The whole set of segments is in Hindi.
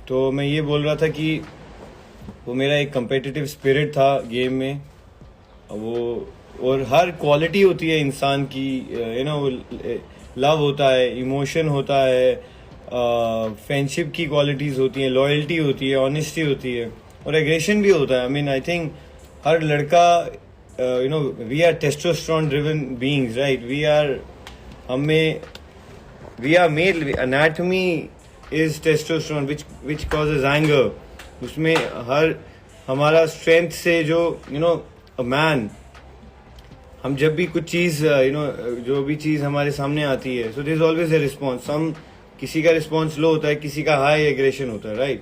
तो मैं ये बोल रहा था कि वो मेरा एक competitive स्पिरिट था गेम में। वो और हर क्वालिटी होती है इंसान की, लव होता है, इमोशन होता है, फ्रेंडशिप की क्वालिटीज़ होती हैं, लॉयल्टी होती है, ऑनेस्टी होती है, और एग्रेशन भी होता है। आई मीन आई थिंक हर लड़का, we are testosterone driven beings, right? हमें we are male anatomy is testosterone which causes anger. उसमें हर हमारा स्ट्रेंथ से जो अ मैन, हम जब भी कुछ चीज़ जो भी चीज़ हमारे सामने आती है, so there is always a response. हम किसी का रिस्पॉन्स लो होता है, किसी का हाई एग्रेशन होता है, right?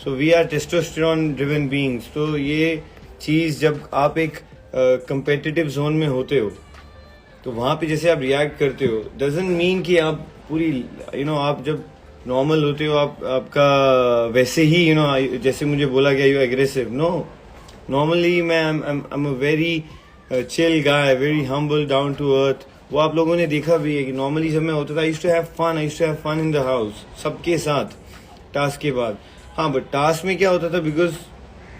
So we are testosterone driven beings. तो ये चीज़ जब आप एक कंपेटिटिव जोन में होते हो, तो वहाँ पे जैसे आप रिएक्ट करते हो, डजंट मीन कि आप पूरी आप जब नॉर्मल होते हो आपका वैसे ही जैसे मुझे बोला गया यू एग्रेसिव। नो, नॉर्मली मैं I am a very chill guy, very humble, down to earth. वो आप लोगों ने देखा भी है कि नॉर्मली जब मैं होता था, I used to have fun in the house सबके साथ टास्क के बाद। हाँ, बट टास्क में क्या होता था, बिकॉज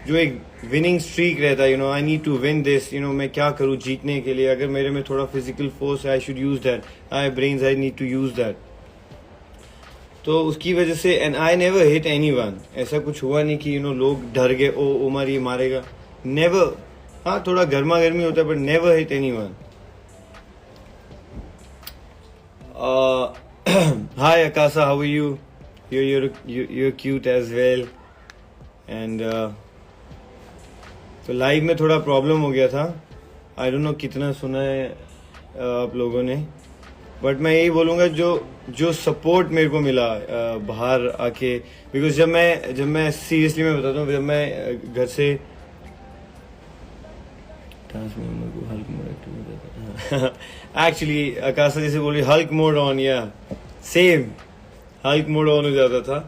जो एक विनिंग स्ट्रीक रहता है, I need to win this, मैं क्या करूँ जीतने के लिए। अगर मेरे में थोड़ा फिजिकल फोर्स है, I should use that, I brains, I need to use that. तो उसकी वजह से, and I never hit anyone. ऐसा कुछ हुआ नहीं कि लोग डर गए, ओ उमर ये मारेगा, नेवर। हाँ, थोड़ा गर्मा गर्मी होता है, but never hit anyone. Hi Akasa, how are you? You're cute as well. And तो लाइव में थोड़ा प्रॉब्लम हो गया था। आई डोंट नो कितना सुना है आप लोगों ने, बट मैं यही बोलूँगा जो सपोर्ट मेरे को मिला बाहर आके। बिकॉज जब मैं सीरियसली मैं बताता हूँ, जब मैं घर से एक्चुअली आकाशा जैसे बोली हल्क मोड ऑन, या सेम हल्क मोड ऑन हो जाता था।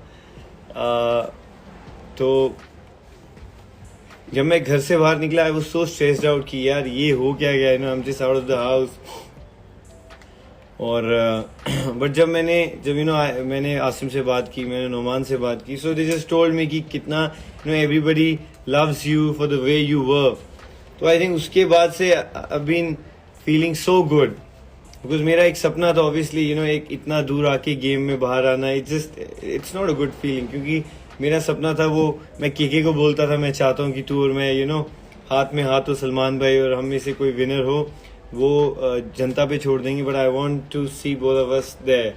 तो जब मैं घर से बाहर निकला, I was so stressed out कि यार ये हो क्या गया, I am just out of the house. और बट जब मैंने आसिम से बात की, मैंने नोमान से बात की, सो दे जस्ट टोल्ड मी कि कितना everybody loves you for the way you work. तो आई थिंक उसके बाद से I been feeling so good, because मेरा एक सपना था ऑब्वियसली, एक इतना दूर आके गेम में बाहर आना, it's not a good feeling. क्योंकि मेरा सपना था, वो मैं केके को बोलता था, मैं चाहता हूँ कि तू और मैं हाथ में हाथ हो सलमान भाई, और हम में से कोई विनर हो, वो जनता पे छोड़ देंगे, but I want to see both of us there.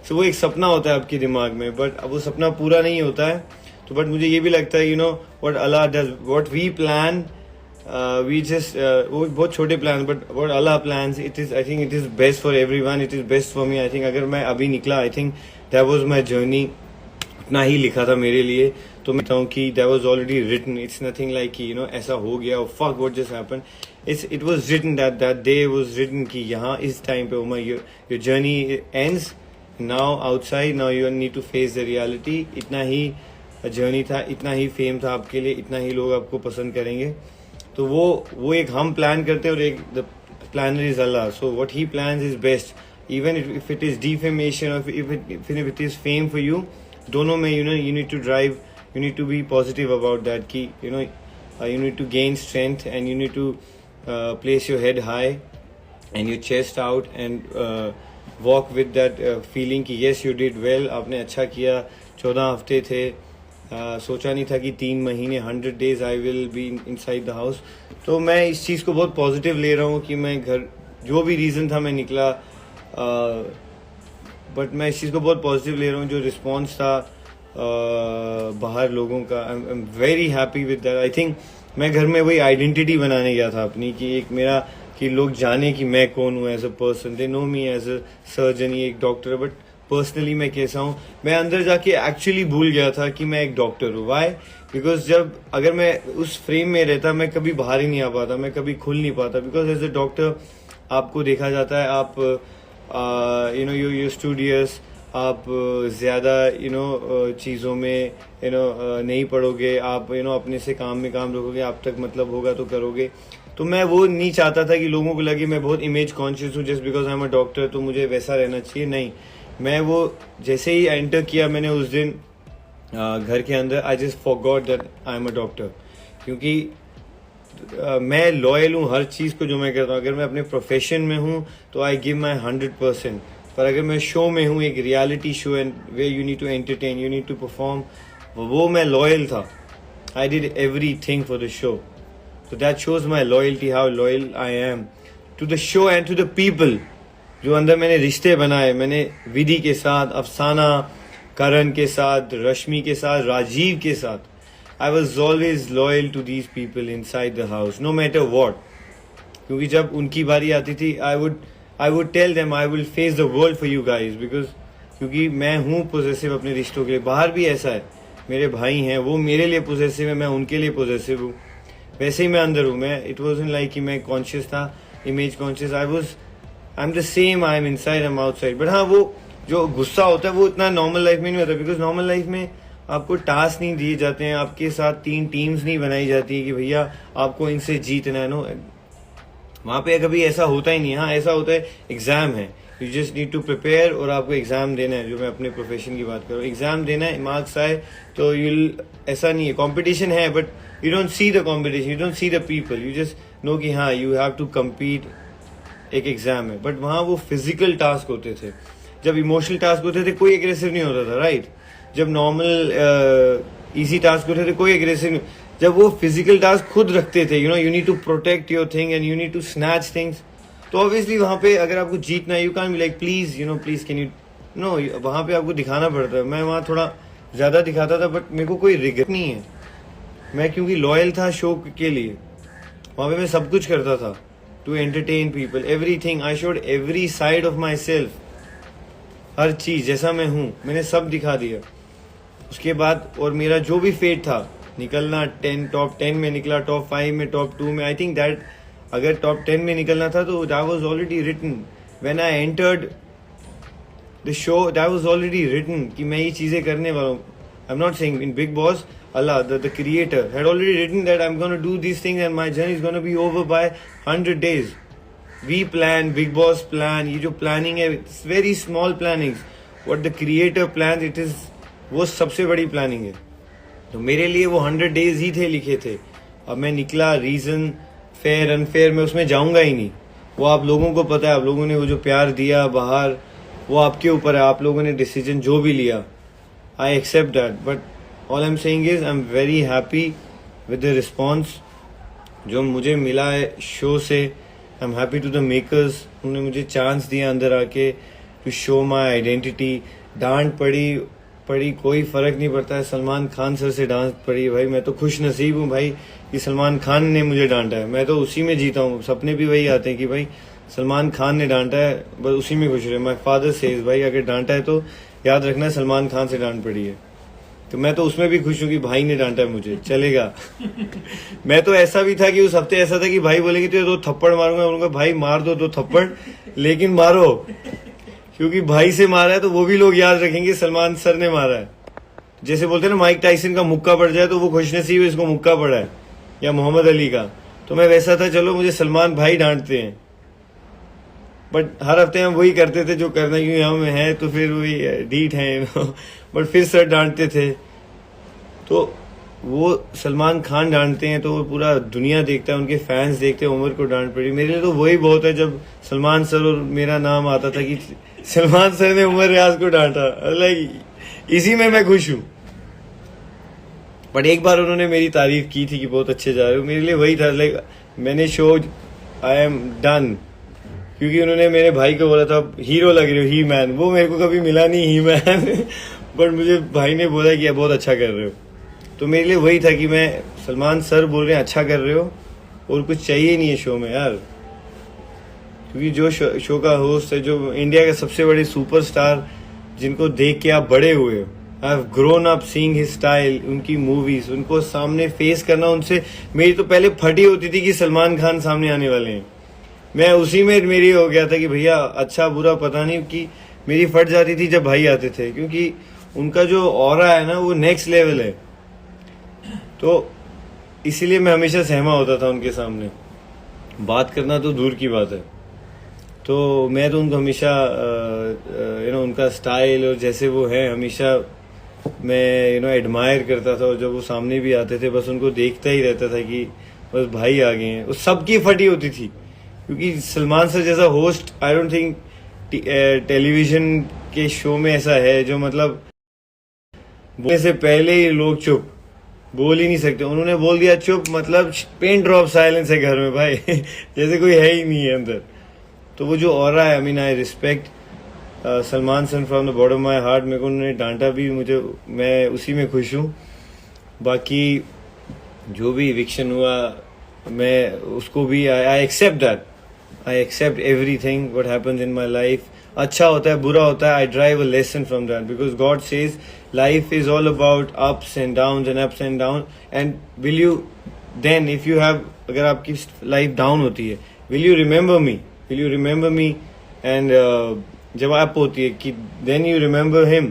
So वो एक सपना होता है आपके दिमाग में, बट अब वो सपना पूरा नहीं होता है। तो बट मुझे ये भी लगता है what Allah does, what we plan, we just वो बहुत छोटे plan, but what Allah plans, I think it is best for everyone, it is best for me. I think अगर मैं अभी निकला, I think that was my journey, उतना ही लिखा था मेरे लिए। तो मैं कहता हूँ कि that was already written, it's nothing like कि ऐसा हो गया, fuck what just happened. It was written, that day was written कि यहाँ इस टाइम पे your journey ends now outside, now you need to face the reality. इतना ही जर्नी था, इतना ही फेम था आपके लिए, इतना ही लोग आपको पसंद करेंगे। तो वो एक हम प्लान करते हैं, और एक the planner is Allah. So what he plans is best, even if it is defamation और if it is fame for you, दोनों में you need to drive, you need to be positive about that कि you need to gain strength, and you need to place your head high and your chest out, and walk with that feeling कि yes you did well, आपने अच्छा किया। 14 हफ्ते थे, सोचा नहीं था कि 3 महीने 100 days I will be inside the house। तो मैं इस चीज़ को बहुत पॉजिटिव ले रहा हूँ कि मैं घर, जो भी रीज़न था मैं निकला, बट मैं इस चीज़ को बहुत पॉजिटिव ले रहा हूँ। जो रिस्पॉन्स था बाहर लोगों का, I am very happy with that. I think मैं घर में वही आइडेंटिटी बनाने गया था अपनी, कि एक मेरा, कि लोग जाने कि मैं कौन हूँ as a person. They know me as a surgeon, ये एक डॉक्टर है, बट पर्सनली मैं कैसा हूँ। मैं अंदर जाके एक्चुअली भूल गया था कि मैं एक डॉक्टर हूँ। वाई? बिकॉज अगर मैं उस फ्रेम में रहता, मैं कभी बाहर ही नहीं आ पाता, मैं कभी खुल नहीं पाता। बिकॉज एज अ डॉक्टर आपको देखा जाता है, आप यू स्टूडियस, आप ज़्यादा चीज़ों में नहीं पढ़ोगे, आप अपने से काम में काम रखोगे, आप तक मतलब होगा तो करोगे। तो मैं वो नहीं चाहता था कि लोगों को लगे मैं बहुत इमेज कॉन्शियस हूँ just because I am a doctor, तो मुझे वैसा रहना चाहिए। नहीं, मैं वो जैसे ही एंटर किया मैंने उस दिन, घर के अंदर I just forgot that I am a doctor, क्योंकि मैं लॉयल हूँ हर चीज़ को जो मैं करता हूँ। अगर मैं अपने प्रोफेशन में हूँ तो आई गिव माई 100%, पर अगर मैं शो में हूँ, एक reality show and way you need to entertain, you need to perform, वो मैं लॉयल था। I did everything for the show, so that shows my loyalty, how loyal I am to the show and to the people। जो अंदर मैंने रिश्ते बनाए, मैंने विधि के साथ, अफसाना, करण के साथ, रश्मि के साथ, राजीव के साथ, I was always loyal to these people inside the house, no matter what। क्योंकि जब उनकी बारी आती थी, I would tell them I will face the world for you guys, because क्योंकि मैं हूँ पोजेसिव अपने रिश्तों के लिए। बाहर भी ऐसा है, मेरे भाई हैं वो मेरे लिए पोजेसिव है, मैं उनके लिए पोजेसिव हूँ, वैसे ही मैं अंदर हूँ। मैं इट वॉजंट लाइक कि मैं कॉन्शियस था, image conscious, I am the same, I am inside, I am outside. But हाँ, वो जो गुस्सा होता है वो इतना नॉर्मल लाइफ में नहीं होता, बिकॉज नॉर्मल लाइफ में आपको टास्क नहीं दिए जाते हैं, आपके साथ 3 टीम्स नहीं बनाई जाती कि भैया आपको इनसे जीतना है। नो, वहाँ पे कभी ऐसा होता ही नहीं। हाँ, ऐसा होता है, एग्जाम है, you just need to prepare, और आपको एग्जाम देना है। जो मैं अपने प्रोफेशन की बात करूँ, एग्जाम देना है, मार्क्स आए तो ऐसा नहीं है, कॉम्पिटिशन है, but you don't see the competition, you don't see the people, you just know कि हाँ you have to compete, एक एग्जाम है। बट वहाँ वो फिजिकल टास्क होते थे। जब इमोशनल टास्क होते थे कोई एग्रेसिव नहीं होता था, राइट। जब नॉर्मल इजी टास्क होते थे कोई एग्रेसिव नहीं। जब वो फिजिकल टास्क खुद रखते थे, you need to protect your thing and you need to snatch things, तो ऑब्वियसली वहाँ पे अगर आपको जीतना है, you can be like please please can you know, वहाँ पे आपको दिखाना पड़ता है। मैं वहाँ थोड़ा ज्यादा दिखाता था, बट मेरे को कोई रिग्रेट नहीं है। मैं क्योंकि लॉयल था शो के लिए, वहाँ पे मैं सब कुछ करता था to entertain people, everything. I showed every side of myself, हर चीज जैसा मैं हूँ मैंने सब दिखा दिया। उसके बाद और मेरा जो भी फेट था, निकलना टॉप 10 में निकला, टॉप 5 में, टॉप 2 में। आई थिंक दैट अगर टॉप 10 में निकलना था तो that was already written when I entered the show, that was already written कि मैं ये चीजें करने वाला हूँ। I am not saying in Bigg Boss, Allah, the creator, had already written that I'm going to do these things and my journey is going to be over by 100 days. We plan, Big Boss plan, ये जो planning है, it's very small plannings. What the creator plans, it is, वो सबसे बड़ी planning है। तो मेरे लिए वो 100 days ही थे, लिखे थे। अब मैं निकला, रीजन फेयर अनफेयर मैं उसमें जाऊंगा ही नहीं। वो आप लोगों को पता है, आप लोगों ने वो जो प्यार दिया बाहर, वो आपके ऊपर है, आप लोगों ने डिसीजन जो भी लिया, I accept that. But all I'm saying is I'm very happy with the response जो मुझे मिला है शो से। I'm happy to the makers, उन्होंने मुझे चांस दिया अंदर आके to show my identity। डांट पड़ी कोई फर्क नहीं पड़ता है। सलमान खान सर से डांट पड़ी, भाई मैं तो खुश नसीब हूँ भाई कि सलमान खान ने मुझे डांटा है। मैं तो उसी में जीता हूँ, सपने भी वही आते हैं कि भाई सलमान खान ने डांटा है, बस उसी में खुश रहे। माई फादर सेज भाई अगर डांटा है तो याद रखना सलमान खान से डांट पड़ी है, तो मैं तो उसमें भी खुश हूँ कि भाई ने डांटा है मुझे, चलेगा। मैं तो ऐसा भी था कि उस हफ्ते ऐसा था कि भाई बोलेंगे तो 2 थप्पड़ मारूंगा, बोलूंगा भाई मार दो 2 थप्पड़, लेकिन मारो, क्योंकि भाई से मारा है तो वो भी लोग याद रखेंगे सलमान सर ने मारा है। जैसे बोलते हैं ना माइक टाइसन का मुक्का पड़ जाए तो वो खुशनसीब है इसको मुक्का पड़ा है, या मोहम्मद अली का, तो मैं वैसा था। चलो मुझे सलमान भाई डांटते हैं, बट हर हफ्ते हम वही करते थे जो करना, क्योंकि हम है तो फिर वही डीट है। बट फिर सर डांटते थे, तो वो सलमान खान डांटते हैं तो वो पूरा दुनिया देखता है, उनके फैंस देखते हैं, उमर को डांट पड़ी। मेरे लिए तो वही बहुत है जब सलमान सर और मेरा नाम आता था कि सलमान सर ने उमर रियाज को डांटा, लाइक इसी में मैं खुश हूँ। बट एक बार उन्होंने मेरी तारीफ की थी कि बहुत अच्छे जा रहे हो, मेरे लिए वही था, लाइक मैंने शो आई एम डन, क्योंकि उन्होंने मेरे भाई को बोला था हीरो लग रहे हो, ही मैन, वो मेरे को कभी मिला नहीं ही मैन, बट मुझे भाई ने बोला कि बहुत अच्छा कर रहे हो। तो मेरे लिए वही था कि मैं सलमान सर बोल रहे हैं अच्छा कर रहे हो, और कुछ चाहिए नहीं है शो में यार, क्योंकि जो शो का होस्ट है, जो इंडिया के सबसे बड़े सुपरस्टार जिनको देख के आप बड़े हुए हो, I have grown up seeing his style, उनकी मूवीज, उनको सामने फेस करना, उनसे मेरी तो पहले फटी होती थी कि सलमान खान सामने आने वाले हैं। मैं उसी में मेरी हो गया था कि भैया अच्छा बुरा पता नहीं, कि मेरी फट जाती थी जब भाई आते थे, क्योंकि उनका जो ऑरा है ना वो नेक्स्ट लेवल है। तो इसीलिए मैं हमेशा सहमा होता था उनके सामने, बात करना तो दूर की बात है। तो मैं तो उनको हमेशा उनका स्टाइल और जैसे वो है हमेशा मैं एडमायर करता था, और जब वो सामने भी आते थे बस उनको देखता ही रहता था कि बस भाई आ गए हैं। उस सबकी फटी होती थी, क्योंकि सलमान सर जैसा host I don't think television के शो में ऐसा है जो मतलब बोलने से पहले ही लोग चुप, बोल ही नहीं सकते। उन्होंने बोल दिया चुप, मतलब पेन ड्रॉप साइलेंस है घर में भाई जैसे कोई है ही नहीं है अंदर। तो वो जो ऑरा है, I mean I respect Salman sir from the bottom my heart. मेरे को उन्होंने डांटा भी, मुझे, मैं उसी में खुश हूँ। बाकी जो भी इविक्शन हुआ मैं उसको भी I accept that, I accept everything what happens in my life. अच्छा होता है, बुरा होता है, I drive a lesson from that, because God says life is all about ups and down and will you then if you have, अगर आपकी लाइफ डाउन होती है, will you remember me and जब आप होती है कि then you remember him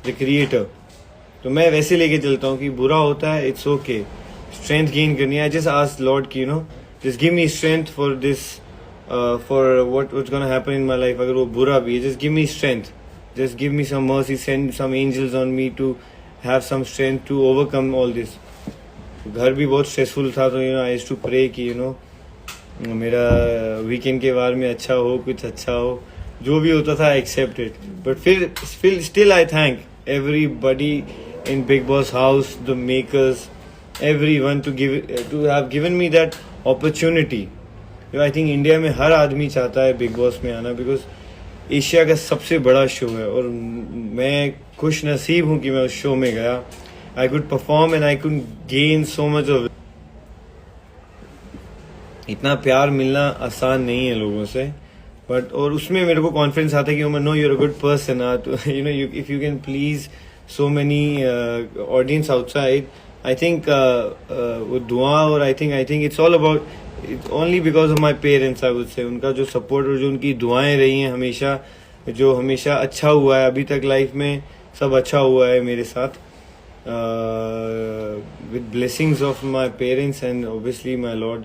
the creator. तो मैं वैसे लेके चलता हूँ कि बुरा होता है, इट्स ओके, स्ट्रेंथ गेन करनी है। आई जस्ट आस्क लॉर्ड कि just give me strength for this, for what's gonna happen in my life. अगर वो बुरा भी है, just give me strength, just give me some mercy, send some angels on me to have some strength to overcome all this. घर भी बहुत स्ट्रेसफुल था, तो आई यूज्ड टू प्रे कि मेरा वीकेंड के बार में अच्छा हो, कुछ अच्छा हो। जो भी होता था आई एक्सेप्ट इट, बट फिर still I thank everybody in Big Boss house, the makers, everyone to have given me that opportunity. I think India में हर आदमी चाहता है Big Boss में आना, because एशिया का सबसे बड़ा शो है, और मैं खुश नसीब हूँ कि मैं उस शो में गया। I could perform and I could gain so much of it. इतना प्यार मिलना आसान नहीं है लोगों से, बट और उसमें मेरे को कॉन्फिडेंस आता है कि no you are a good person, if you can please so many audience outside. I think वो दुआ, और I think it's all about, it's only because of my parents. I would say उनका जो सपोर्ट और जो उनकी दुआएं रही हैं हमेशा, जो हमेशा अच्छा हुआ है अभी तक लाइफ में, सब अच्छा हुआ है मेरे साथ, with blessings of my parents and obviously my lord.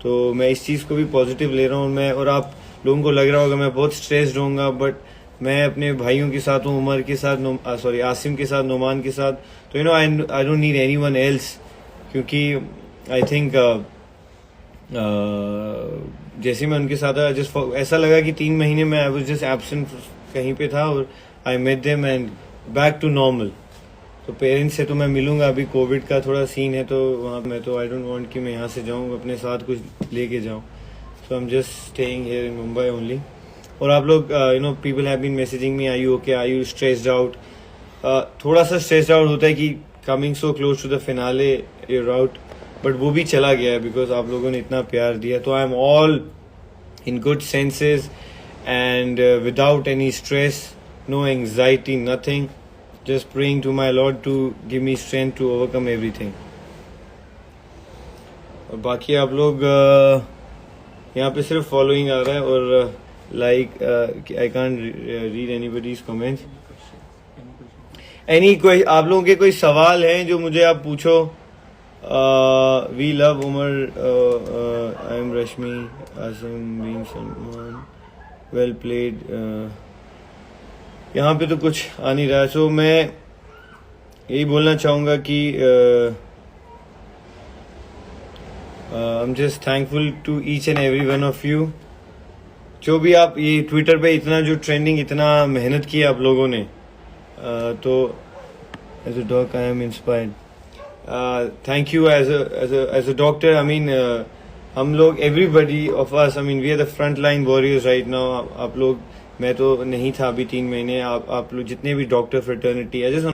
तो मैं इस चीज़ को भी पॉजिटिव ले रहा हूँ। मैं, और आप लोगों को लग रहा होगा मैं बहुत स्ट्रेस्ड होऊंगा, बट मैं अपने भाइयों के साथ हूँ, उमर के साथ, आसिम के साथ, नोमान के साथ। तो I don't need anyone else, क्योंकि आई थिंक जैसे मैं उनके साथ जस्ट ऐसा लगा कि 3 महीने में आई वाज जस्ट एब्सेंट कहीं पे था, और I met them and back to normal. तो पेरेंट्स से तो मैं मिलूंगा, अभी कोविड का थोड़ा सीन है तो वहाँ मैं तो आई डोंट वांट कि मैं यहाँ से जाऊँ अपने साथ कुछ लेके जाऊँ। So I'm just staying here in Mumbai only. और आप लोग people have been messaging me, are you okay, are you stressed out? थोड़ा सा stressed out होता है कि coming so close to the finale you're out, but वो भी चला गया है because आप लोगों ने इतना प्यार दिया। तो I'm all in good senses and without any stress, no anxiety, nothing. Just praying to my Lord to give me strength to overcome everything. और बाकी आप लोग यहाँ पे सिर्फ फॉलोइंग आ रहा है, और like I can't read anybody's comments. कोई आप लोगों के कोई सवाल हैं जो मुझे आप पूछो। We love Umar, I am Rashmi, Asim been Salman, well played. यहाँ पे तो कुछ आ नहीं रहा है, सो मैं यही बोलना चाहूँगा कि I'm just thankful to each and every one of you. जो भी आप ये ट्विटर पे इतना जो ट्रेंडिंग, इतना मेहनत की आप लोगों ने, तो as a doc I am inspired. Thank you as a doctor. I mean हम लोग everybody of us, I mean we are the front line warriors right now. आप लोग, मैं तो नहीं था अभी 3 महीने, आप लोग जितने भी डॉक्टर फ्रेटर्निटी, I just